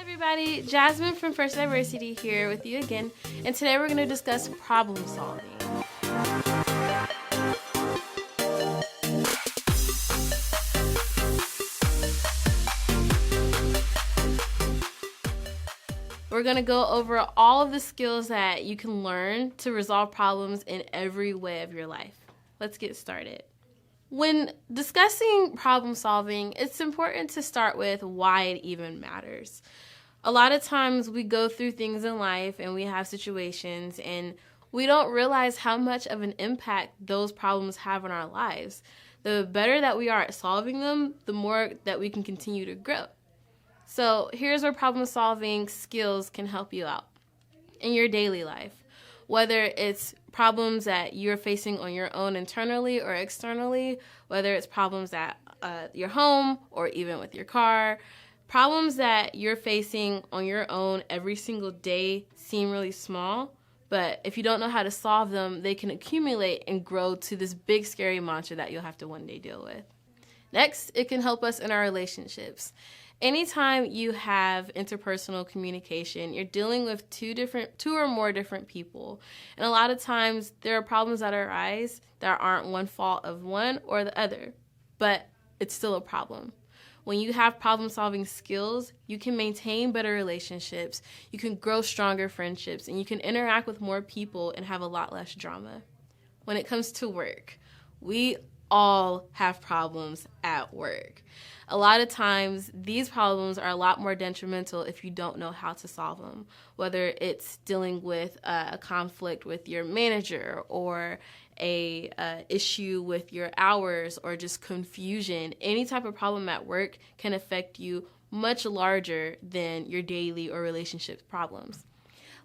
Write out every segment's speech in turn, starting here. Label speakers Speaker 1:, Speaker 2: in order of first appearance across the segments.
Speaker 1: Everybody, Jasmine from First Diversity here with you again, and today we're going to discuss problem solving. We're going to go over all of the skills that you can learn to resolve problems in every way of your life. Let's get started. When discussing problem solving, it's important to start with why it even matters. A lot of times we go through things in life and we have situations and we don't realize how much of an impact those problems have on our lives. The better that we are at solving them, the more that we can continue to grow. So here's where problem solving skills can help you out in your daily life. Whether it's problems that you're facing on your own internally or externally, whether it's problems at your home or even with your car, problems that you're facing on your own every single day seem really small, but if you don't know how to solve them, they can accumulate and grow to this big scary monster that you'll have to one day deal with. Next, it can help us in our relationships. Anytime you have interpersonal communication, you're dealing with two or more different people. And a lot of times there are problems that arise that aren't one fault of one or the other, but it's still a problem. When you have problem-solving skills, you can maintain better relationships, you can grow stronger friendships, and you can interact with more people and have a lot less drama. When it comes to work, we all have problems at work. A lot of times, these problems are a lot more detrimental if you don't know how to solve them, whether it's dealing with a conflict with your manager or a issue with your hours or just confusion. Any type of problem at work can affect you much larger than your daily or relationship problems.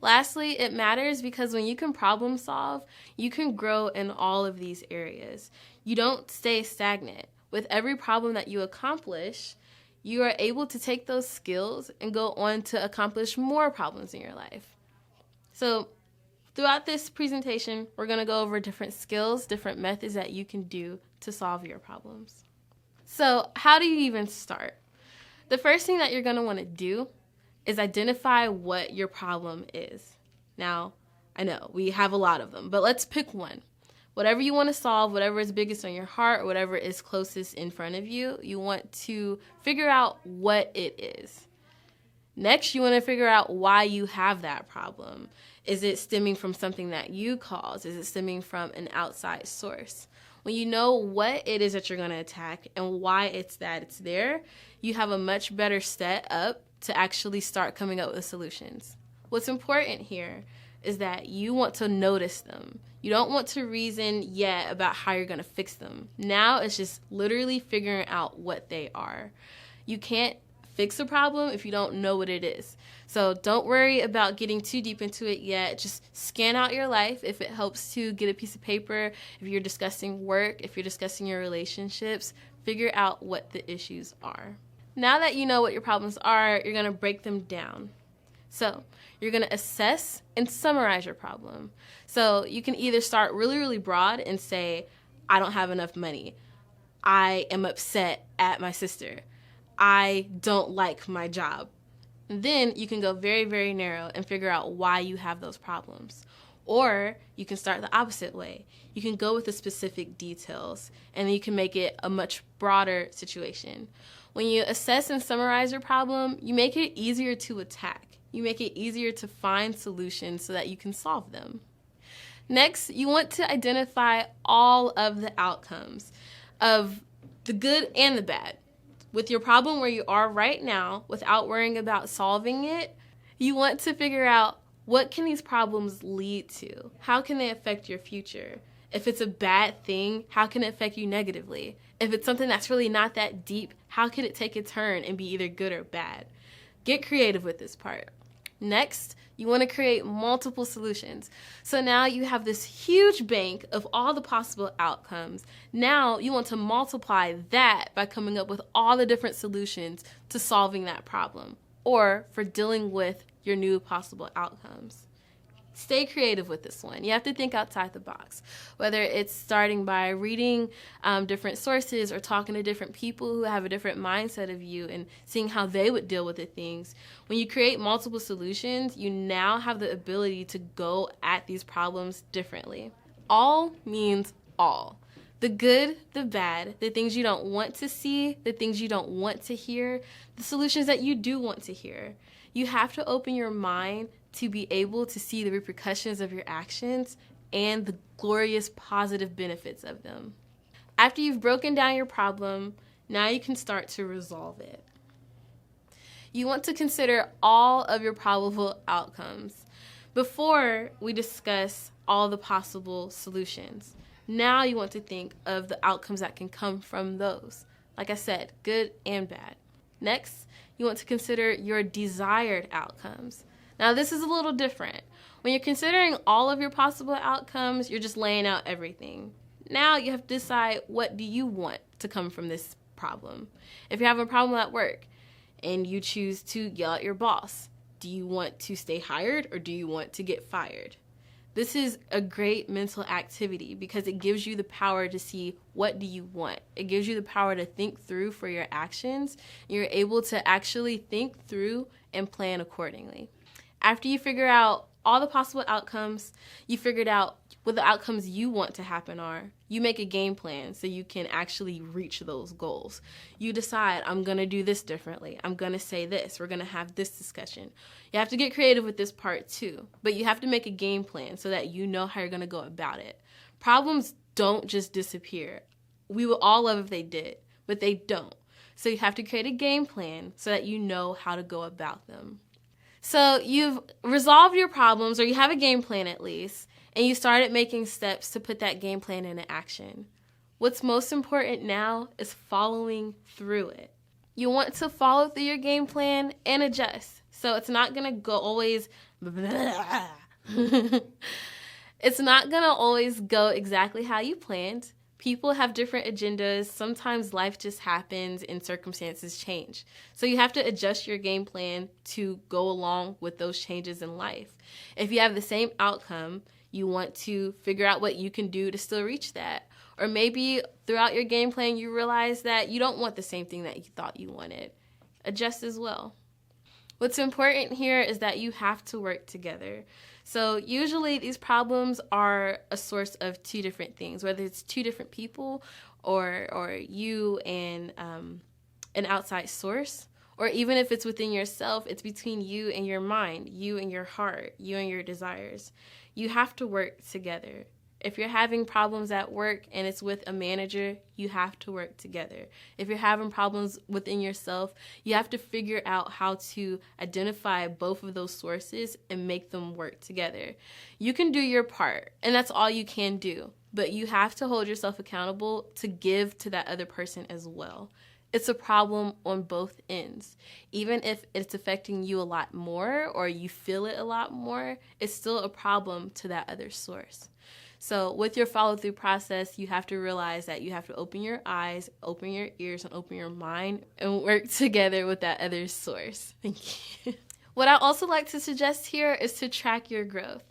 Speaker 1: Lastly, it matters because when you can problem solve, you can grow in all of these areas. You don't stay stagnant. With every problem that you accomplish, you are able to take those skills and go on to accomplish more problems in your life. So throughout this presentation, we're going to go over different skills, different methods that you can do to solve your problems. So how do you even start? The first thing that you're going to want to do is identify what your problem is. Now, I know we have a lot of them, but let's pick one. Whatever you want to solve, whatever is biggest on your heart, or whatever is closest in front of you, you want to figure out what it is. Next, you want to figure out why you have that problem. Is it stemming from something that you caused? Is it stemming from an outside source? When you know what it is that you're going to attack and why it's there, you have a much better set up to actually start coming up with solutions. What's important here is that you want to notice them. You don't want to reason yet about how you're going to fix them. Now it's just literally figuring out what they are. You can't fix a problem if you don't know what it is. So don't worry about getting too deep into it yet. Just scan out your life if it helps to get a piece of paper. If you're discussing work, if you're discussing your relationships, figure out what the issues are. Now that you know what your problems are, you're going to break them down. So you're going to assess and summarize your problem. So you can either start really, really broad and say, I don't have enough money. I am upset at my sister. I don't like my job. And then you can go very, very narrow and figure out why you have those problems. Or you can start the opposite way. You can go with the specific details, and then you can make it a much broader situation. When you assess and summarize your problem, you make it easier to attack. You make it easier to find solutions so that you can solve them. Next, you want to identify all of the outcomes of the good and the bad. With your problem where you are right now, without worrying about solving it, you want to figure out what can these problems lead to? How can they affect your future? If it's a bad thing, how can it affect you negatively? If it's something that's really not that deep, how could it take a turn and be either good or bad? Get creative with this part. Next, you want to create multiple solutions. So now you have this huge bank of all the possible outcomes. Now you want to multiply that by coming up with all the different solutions to solving that problem or for dealing with your new possible outcomes. Stay creative with this one. You have to think outside the box, whether it's starting by reading different sources or talking to different people who have a different mindset of you and seeing how they would deal with the things. When you create multiple solutions, you now have the ability to go at these problems differently. All means all. The good, the bad, the things you don't want to see, the things you don't want to hear, the solutions that you do want to hear. You have to open your mind to be able to see the repercussions of your actions and the glorious positive benefits of them. After you've broken down your problem, now you can start to resolve it. You want to consider all of your probable outcomes before we discuss all the possible solutions. Now you want to think of the outcomes that can come from those. Like I said, good and bad. Next, you want to consider your desired outcomes. Now, this is a little different. When you're considering all of your possible outcomes, you're just laying out everything. Now you have to decide, what do you want to come from this problem? If you're having a problem at work and you choose to yell at your boss, do you want to stay hired or do you want to get fired? This is a great mental activity because it gives you the power to see, what do you want? It gives you the power to think through for your actions. You're able to actually think through and plan accordingly. After you figure out all the possible outcomes, you figured out what the outcomes you want to happen are, you make a game plan so you can actually reach those goals. You decide, I'm going to do this differently. I'm going to say this. We're going to have this discussion. You have to get creative with this part too, but you have to make a game plan so that you know how you're going to go about it. Problems don't just disappear. We would all love if they did, but they don't. So you have to create a game plan so that you know how to go about them. So you've resolved your problems, or you have a game plan at least, and you started making steps to put that game plan into action. What's most important now is following through it. You want to follow through your game plan and adjust. So it's not going to go always it's not going to always go exactly how you planned. People have different agendas. Sometimes life just happens and circumstances change. So you have to adjust your game plan to go along with those changes in life. If you have the same outcome, you want to figure out what you can do to still reach that. Or maybe throughout your game plan, you realize that you don't want the same thing that you thought you wanted. Adjust as well. What's important here is that you have to work together. So usually these problems are a source of two different things, whether it's two different people or you and an outside source, or even if it's within yourself, it's between you and your mind, you and your heart, you and your desires. You have to work together. If you're having problems at work and it's with a manager, you have to work together. If you're having problems within yourself, you have to figure out how to identify both of those sources and make them work together. You can do your part, and that's all you can do, but you have to hold yourself accountable to give to that other person as well. It's a problem on both ends. Even if it's affecting you a lot more or you feel it a lot more, it's still a problem to that other source. So with your follow-through process, you have to realize that you have to open your eyes, open your ears, and open your mind and work together with that other source. Thank you. What I also like to suggest here is to track your growth.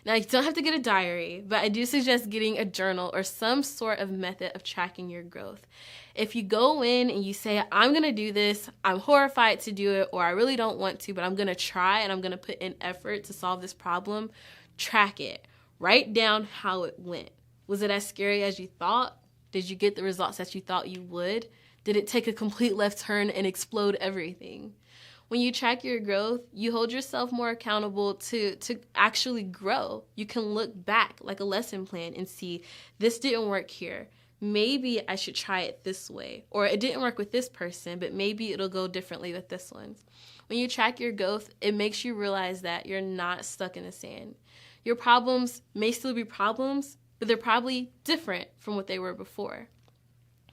Speaker 1: Now, you don't have to get a diary, but I do suggest getting a journal or some sort of method of tracking your growth. If you go in and you say, I'm going to do this, I'm horrified to do it, or I really don't want to, but I'm going to try and I'm going to put in effort to solve this problem, track it. Write down how it went. Was it as scary as you thought? Did you get the results that you thought you would? Did it take a complete left turn and explode everything? When you track your growth, you hold yourself more accountable to actually grow. You can look back like a lesson plan and see, this didn't work here. Maybe I should try it this way. Or it didn't work with this person, but maybe it'll go differently with this one. When you track your growth, it makes you realize that you're not stuck in the sand. Your problems may still be problems, but they're probably different from what they were before.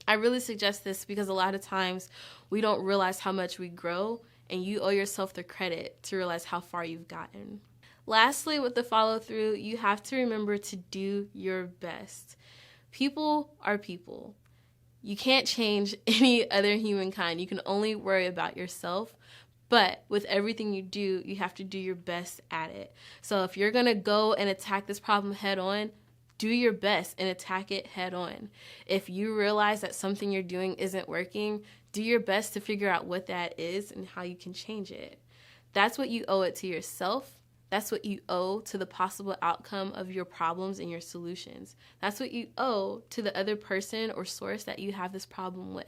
Speaker 1: I really suggest this because a lot of times we don't realize how much we grow, and you owe yourself the credit to realize how far you've gotten. Lastly, with the follow-through, you have to remember to do your best. People are people. You can't change any other humankind. You can only worry about yourself, But with everything you do, you have to do your best at it. So if you're going to go and attack this problem head on, do your best and attack it head on. If you realize that something you're doing isn't working, do your best to figure out what that is and how you can change it. That's what you owe it to yourself. That's what you owe to the possible outcome of your problems and your solutions. That's what you owe to the other person or source that you have this problem with.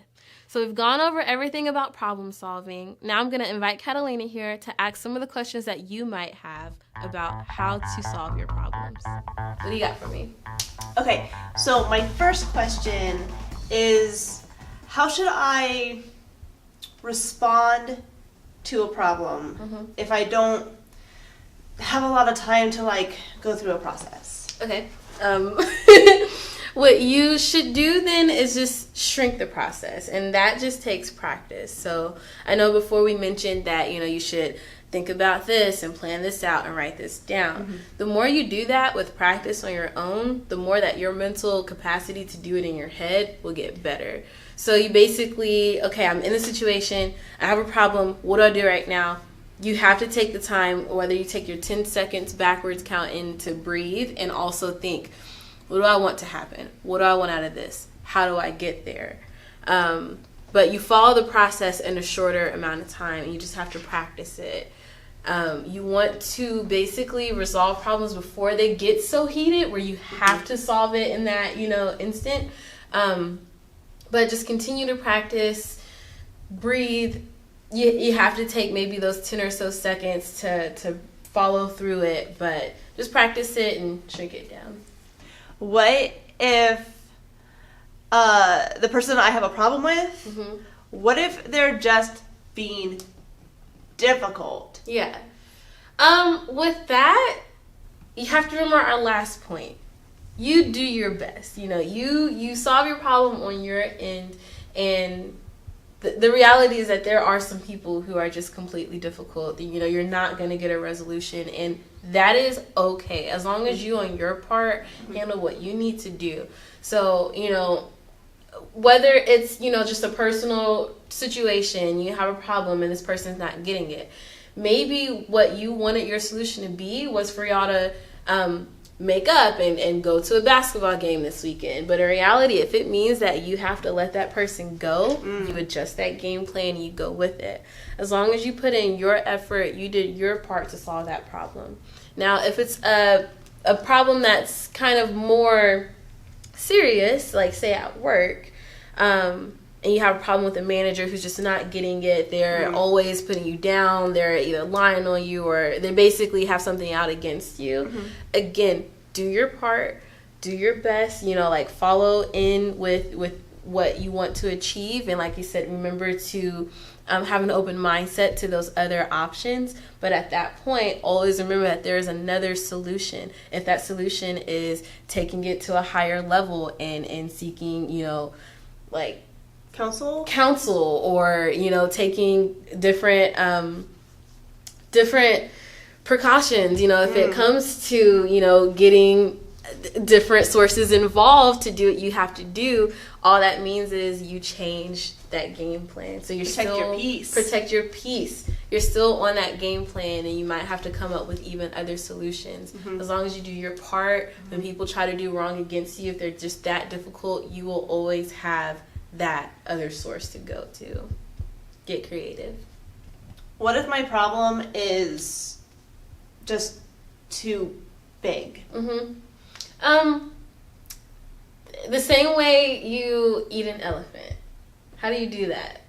Speaker 1: So we've gone over everything about problem solving. Now I'm going to invite Catalina here to ask some of the questions that you might have about how to solve your problems. What do you got for me?
Speaker 2: Okay, so my first question is, how should I respond to a problem if I don't have a lot of time to go through a process?
Speaker 1: Okay. What you should do then is just shrink the process, and that just takes practice. So I know before we mentioned that, you should think about this and plan this out and write this down. The more you do that with practice on your own, the more that your mental capacity to do it in your head will get better. So you basically, okay, I'm in a situation, I have a problem, what do I do right now? You have to take the time, whether you take your 10 seconds backwards count in, to breathe and also think, what do I want to happen? What do I want out of this? How do I get there? But you follow the process in a shorter amount of time, and you just have to practice it. You want to basically resolve problems before they get so heated where you have to solve it in that, instant. But just continue to practice, breathe. You have to take maybe those 10 or so seconds to follow through it, but just practice it and shrink it down.
Speaker 2: What if the person I have a problem with, what if they're just being difficult?
Speaker 1: Yeah. With that, you have to remember our last point. You do your best. You solve your problem on your end, and the reality is that there are some people who are just completely difficult. You're not going to get a resolution, and that is okay as long as you on your part handle what you need to do. So, whether it's, just a personal situation, you have a problem and this person's not getting it. Maybe what you wanted your solution to be was for y'all to make up and go to a basketball game this weekend. But in reality, if it means that you have to let that person go, you adjust that game plan and you go with it. As long as you put in your effort, you did your part to solve that problem. Now, if it's a problem that's kind of more serious, like say at work, and you have a problem with a manager who's just not getting it, they're always putting you down, they're either lying on you, or they basically have something out against you. Again, do your part, do your best, follow in with what you want to achieve. And like you said, remember to have an open mindset to those other options. But at that point, always remember that there is another solution. If that solution is taking it to a higher level and seeking, counsel, or taking different precautions, if it comes to
Speaker 2: getting
Speaker 1: different sources involved to do what you have to do, all that means is you change that game plan. So protect your peace. You're still on that game plan, and you might have to come up with even other solutions. As long as you do your part, when people try to do wrong against you, if they're just that difficult, you will always have that other source to go to. Get creative.
Speaker 2: What if my problem is just too big?
Speaker 1: The same way you eat an elephant. How do you do that?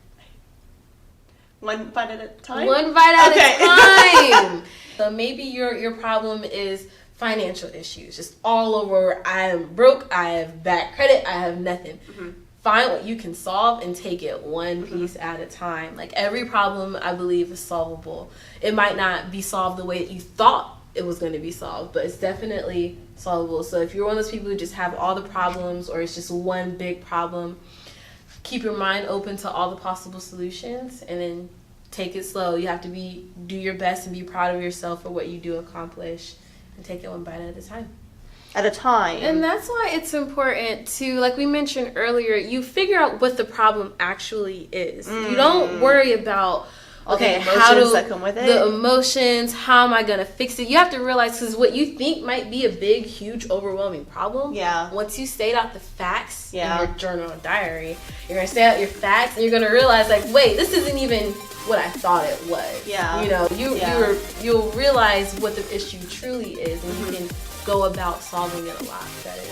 Speaker 2: One bite at a time?
Speaker 1: One bite at a time. So maybe your problem is financial issues. Just all over. I am broke. I have bad credit. I have nothing. Find what you can solve and take it one piece at a time. Like, every problem, I believe, is solvable. It might not be solved the way that you thought it was going to be solved, but it's definitely solvable. So if you're one of those people who just have all the problems, or it's just one big problem, keep your mind open to all the possible solutions, and then take it slow. You have to do your best and be proud of yourself for what you do accomplish, and take it one bite at a time.
Speaker 2: And
Speaker 1: that's why it's important to, like we mentioned earlier, you figure out what the problem actually is. You don't worry about
Speaker 2: Okay,
Speaker 1: emotions
Speaker 2: that come with it.
Speaker 1: The emotions, how am I going to fix it? You have to realize, because what you think might be a big, huge, overwhelming problem, once you state out the facts in your journal or diary, you're going to state out your facts, and you're going to realize, like, wait, this isn't even what I thought it was. You know, you'll realize what the issue truly is, and you can go about solving it a lot better.